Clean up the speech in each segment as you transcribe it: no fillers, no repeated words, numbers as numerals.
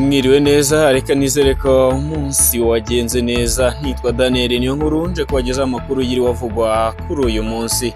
Mwiriwe neza, reka nizere ko umunsi wagenze neza. Nitwa Daniel Niyonkuru, nje kubagezaho amakuru y'iriwavugwa kuri uyu munsi.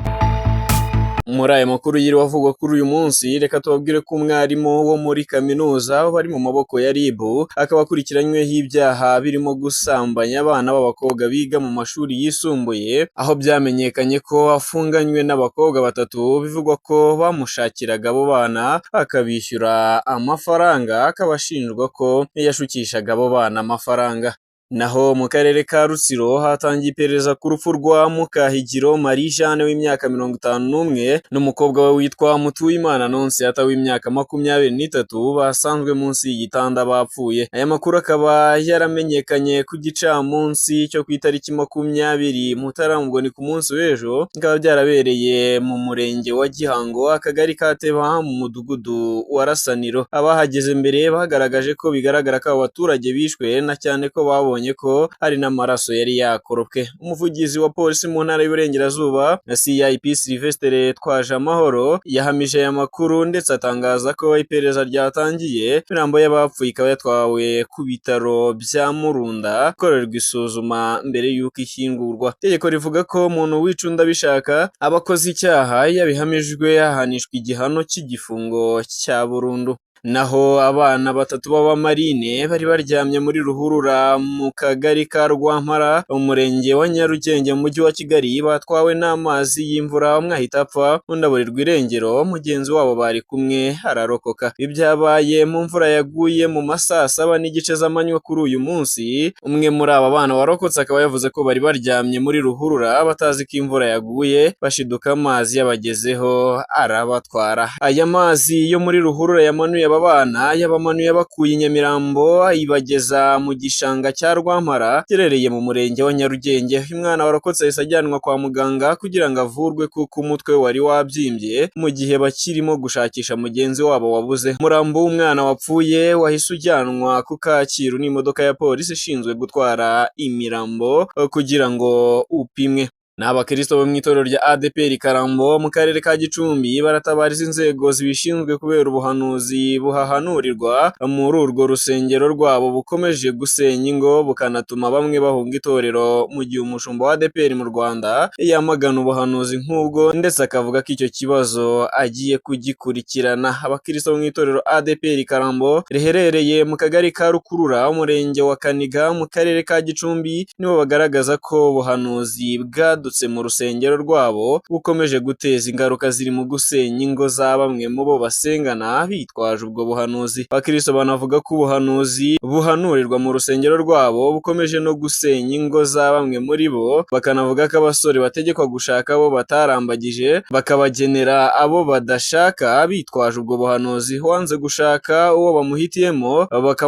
Muri aya makuru y'iriwavugwa kuri uyu munsi, reka tubabwire ko umwarimu wo muri kaminuza bari mu maboko ya RIB akaba akurikiranyweho ibyaha birimo gusambanya abana b'abakobwa biga mu mashuri yisumbuye, aho byamenyekanye ko afunganywe n'abakobwa batatu bivugwa ko bamushakiraga abo bana akabishyura amafaranga, akaba ashinjwa ko yashukishaga abo bana amafaranga. Naho mu karere ka Rutsiro hatangiye iperereza ku rupfu rwa Mukahigiro Marie Jeanne w'imyaka 51 n'umukobwa we witwa Mutuyimana Nonsiyata w'imyaka 23 basanzwe munsi y'igitanda bapfuye. Aya makuru akaba yaramenyekanye ku gicamunsi cyo ku itariki 20 Mutarama, ubwo ni ku munsi w'ejo, bikaba byarabereye mu murenge wa Gihango, akagari ka Teba, mu mudugudu wa Rasaniro. Abahageze mbere bagaragaje ko bigaragara ko abo baturage bishwe na cyane ko babonye ko hari n'amaraso yari yakoropwe. Umuvugizi wa polisi mu ntara y'Iburengerazuba na CIP Sylvestre Twajamahoro yahamije aya makuru ndetse atangaza ko iperereza ryatangiye, imirambo y'abapfuye ikaba yatwawe ku bitaro bya Murunda korerwa isuzuma mbere y'uko ishyingurwa. Itegeko rivuga ko umuntu wica undi abishaka aba akoze icyaha, yabihamijwe ahanishwa igihano cy'igifungo cya burundu. Naho abana batatu b'abamarine bari baryamye muri ruhurura mu kagari ka Rwampara mu murenge wa Nyarugenge mu mujyi wa Kigali batwawe n'amazi y'imvura, umwe ahita apfa undi aburirwa irengero, mugenzi wabo bari kumwe ararokoka. Ibyabaye mu mvura yaguye mu masaa 7:30 z'amanywa kuri uyu munsi. Umwe muri aba bana warokotse akaba yavuze ko bari baryamye muri ruhurura batazi ko imvura yaguye, bashiduka amazi yabagezeho arabatwara. Aya mazi yo muri ruhurura yamanuye aba bana yabamanuye bakuye Nyamirambo ibageza mu gishanga cya Rwampara kirereye mu murenge wa Nyarugenge. Umwana warokotse yahise ajyanwa kwa muganga kugira ngo avurwe kuko umutwe wari wabyimbye, mu gihe bakirimo gushakisha mugenzi wabo wabuze. Umurambo w'umwana wapfuye wahise ujyanwa ku Kacyiru n'imodoka ya polisi ishinzwe gutwara imirambo kugira ngo upimwe. N'abakristo bo mu itorero rya ADPR Karambo mu karere ka Gicumbi baratabariza inzego zibishinzwe kubera ubuhanuzi buhahanurirwa muri urwo rusengero rwabo bukomeje gusenya ingo bukanatuma bamwe bahunga itorero, mu gihe umushumba wa ADPR mu Rwanda yamagana ubuhanuzi nk'ubwo ndetse akavuga ko icyo kibazo agiye kugikurikirana. Abakristo bo mu itorero ADPR Karambo riherereye mu kagari ka Rukurura umurenge wa Kaniga mu karere ka Gicumbi nibo bagaragaza ko ubuhanuzi bwadutse mu rusengero rwabo bukomeje guteza ingaruka ziri mu gusenya ingo za bamwe mu bo basengana bitwaje ubwo buhanuzi. Abakristo banavuga ko ubuhanuzi buhanurirwa mu rusengero rwabo bukomeje no gusenya ingo za bamwe muri bo, bakanavuga ko abasore bategekwa gushaka abo batarambagije bakabagenera abo badashaka bitwaje ubwo buhanuzi. Wanze gushaka uwo bamuhitiyemo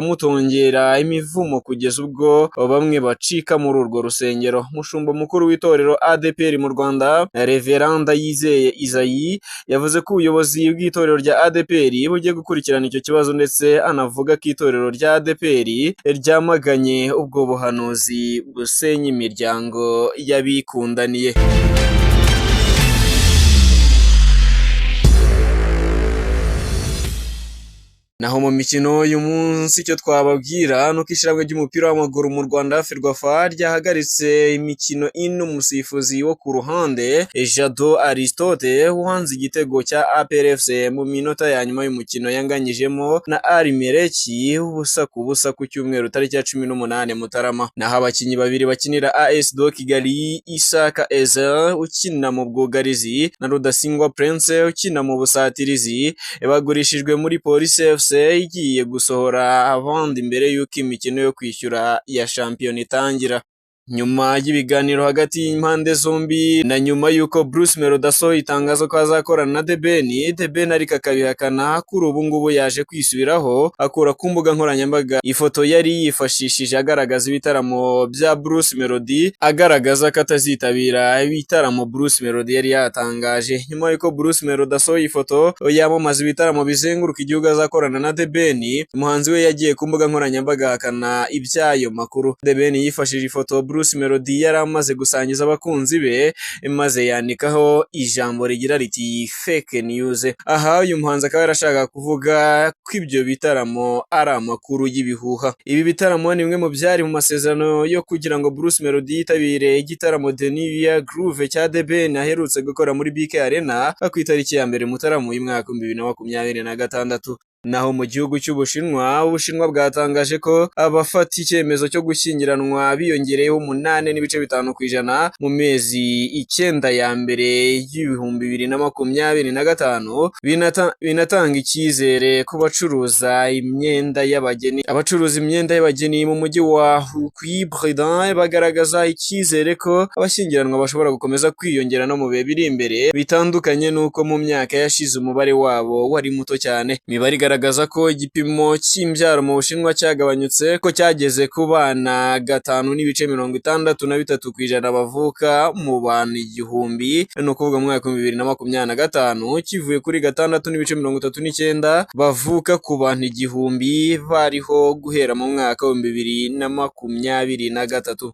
bakamutongera imivumo kugeza ubwo bamwe bacika muri urwo rusengero. Mushumba mukuru w'itorero ADPR mu Rwanda Reveranda Yizeye Isayi yavuze ko ubuyobozi bw'itorero rya ADPR bugiye gukurikirana icyo kibazo, ndetse anavuga ko itorero rya ADPR ryamaganye ubwo buhanuzi busenya imiryango y'abikundaniye. Naho mu mikino uyu munsi icyo twababwira nuko ishyirahamwe ry'umupira w'amaguru mu Rwanda Ferwafa ryahagaritse imikino ine umusifuzi wo ku ruhande Jado Aristote uhanze igitego cya APR FC mu minota ya nyuma y'umukino yanganyijemo na Arimereki ubusa ku busa ku cyumweru tariki ya 18 Mutarama. Naho abakinnyi babiri bakinira AS do Kigali, Isaka Ezel ukina mu bwugarizi na Rudasingwa Prince ukina mu busatirizi bagurishijwe muri Police FC igiye gusohora abandi mbere y'uko imikino yo kwishyura ya shampiyona itangira. Nyuma y'ibiganiro hagati y'impande zombi na nyuma y'uko Bruce Melody asohoye itangazo ko azakorana na The Ben ariko akabihakana, kuri ubu ngubu yaje kwisubiraho akura ku mbuga nkoranyambaga ifoto yari yifashishije agaragaza ibitaramo bya Bruce Melody, agaragaza ko atazitabira ibitaramo Bruce Melody yari yatangaje. Nyuma y'uko Bruce Melody asohoye ifoto yamamaza ibitaramo bizenguruka igihugu azakorana na The Ben, umuhanzi we yagiye ku mbuga nkoranyambaga ahakana iby'ayo makuru. The Ben yifashishije ifoto Bruce Melody yari amaze gusangiza abakunzi be, maze yandikaho ijambo rigira riti fake news. Aha uyu muhanzi akaba yarashaka kuvuga ko ibyo bitaramo ari amakuru y'ibihuha. Ibi bitaramo ni bimwe mu byari mu masezerano yo kugira ngo Bruce Melody yitabire igitaramo The New Year Groove cya The Ben aherutse gukora muri BK Arena ku itariki ya mbere Mutarama y'umwaka 2026. Naho mu gihugu cy'Ubushinwa, Ubushinwa bwatangaje ko abafata icyemezo cyo gushyingiranwa biyongereyeho 8.5% mu mezi 9 ya mbere y'2025, binatanga icyizere ku bacuruza imyenda y'abageni. Abacuruza imyenda y'abageni mu mujyi wa Huibridan bagaragaza icyizere ko abashyingiranwa bashobora gukomeza kwiyongera no mu bihe biri imbere, bitandukanye nuko mu myaka yashize umubare wabo wari muto cyane. Imibare igaragaza ko igipimo cy'imbyaro mu Bushinwa cyagabanyutse, ko cyageze ku bana 5.63% bavuka mu bantu 1000, ni ukuvuga mu mwaka 2025, kivuye kuri 6.39% bavuka ku bantu 1000 bariho guhera mu mwaka 2023.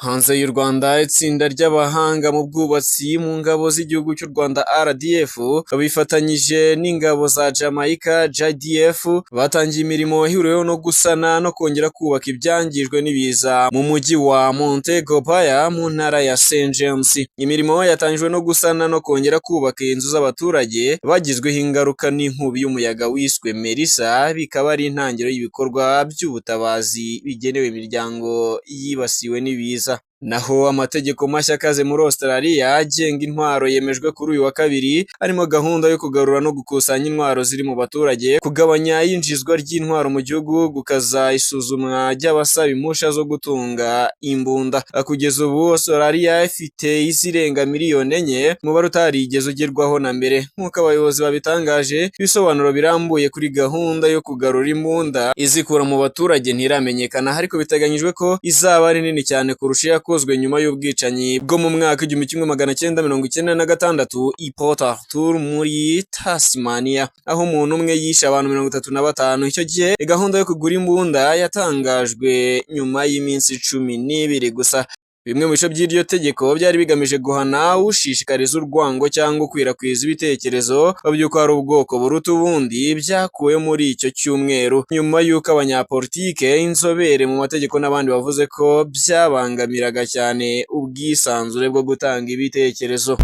Hanze y'u Rwanda, itsinda ry'abahanga mu bwubatsi mu ngabo z'igihugu cy'u Rwanda RDF bifatanyije n'ingabo za Jamaica JDF batangiye imirimo ihuriweho no gusana no kongera kubaka ibyangijwe n'ibiza mu mujyi wa Montego Bay mu ntara ya St James. Imirimo yatangijwe no gusana no kongera kubaka inzu z'abaturage bagizweho ingaruka n'inkubi y'umuyaga wiswe Melissa, bikaba ari intangiriro y'ibikorwa by'ubutabazi bigenewe imiryango yibasiwe n'ibiza. Naho amategeko mashya akaze muri Australia agenga intwaro yemejwe kuri uyu wa kabiri, harimo gahunda yo kugarura no gukusanya intwaro ziri mu baturage, kugabanya yinjizwa ry'intwaro mu gihugu, gukaza isuzumwa ry'abasaba impusha zo gutunga imbunda. Kugeza ubu Australia ifite izirenga miliyoni 4, umubare utarigeze ugerwaho na mbere. Nk'uko abayobozi babitangaje, ibisobanuro birambuye kuri gahunda yo kugarura imbunda izikura mu baturage ntiramenyekana, ariko biteganyijwe ko izaba ari nini cyane kurusha yakozwe nyuma y'ubwicanyi bwo mu mwaka 1996 i Port Arthur muri Tasmania, aho umuntu umwe yishe abantu 35. Icyo gihe gahunda yo kugura imbunda yatangajwe nyuma y'iminsi 12 gusa. Bimwe mu bice by'iryo tegeko byari bigamije guhana ushishikariza urwango cyangwa ukwirakwiza ibitekerezo by'uko hari ubwoko buruta ubundi, byakuwe muri icyo cyumweru nyuma y'uko abanyapolitike, inzobere mu mategeko n'abandi bavuze ko byabangamiraga cyane ubwisanzure bwo gutanga ibitekerezo.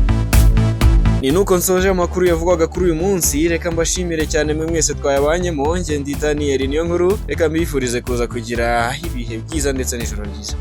Ni nuko nsoje amakuru yavugwaga kuri uyu munsi. Reka mbashimire cyane mwe mwese twayabanyemo. Njye ndi Daniel Niyonkuru, reka mbifurize kuza kugira ibihe byiza ndetse n'ijoro ryiza.